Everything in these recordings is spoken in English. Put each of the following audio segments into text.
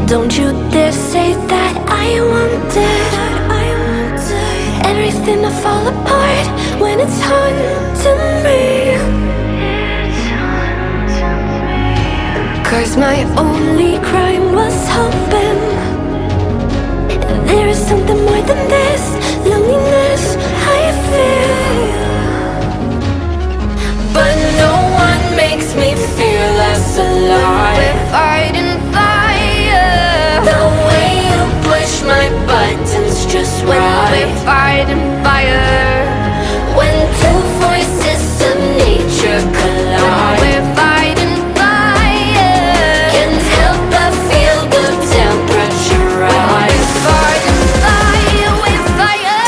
Don't you dare say that I wanted everything to fall apart when it's haunting me. 'Cause my only crime was hoping there is something more than this loneliness I feel. But no one makes me feel less alive. We're fighting fire. The way you push my buttons just right. We're fighting fire. When two voices of nature collide. We're fighting fire. Can't help but feel the temperature rise. We're fighting fire. We're fire.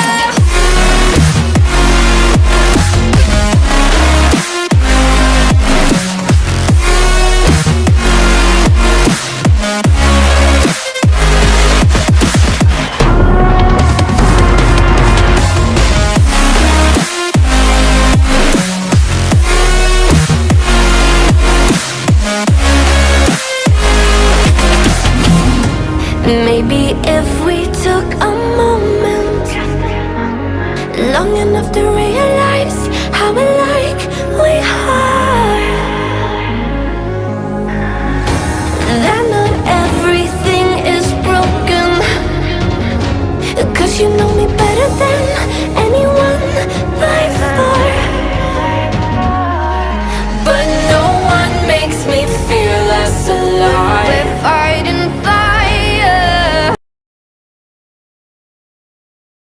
Maybe if we took a moment long enough to realize how alike we are, that not everything is broken. 'Cause you know me better than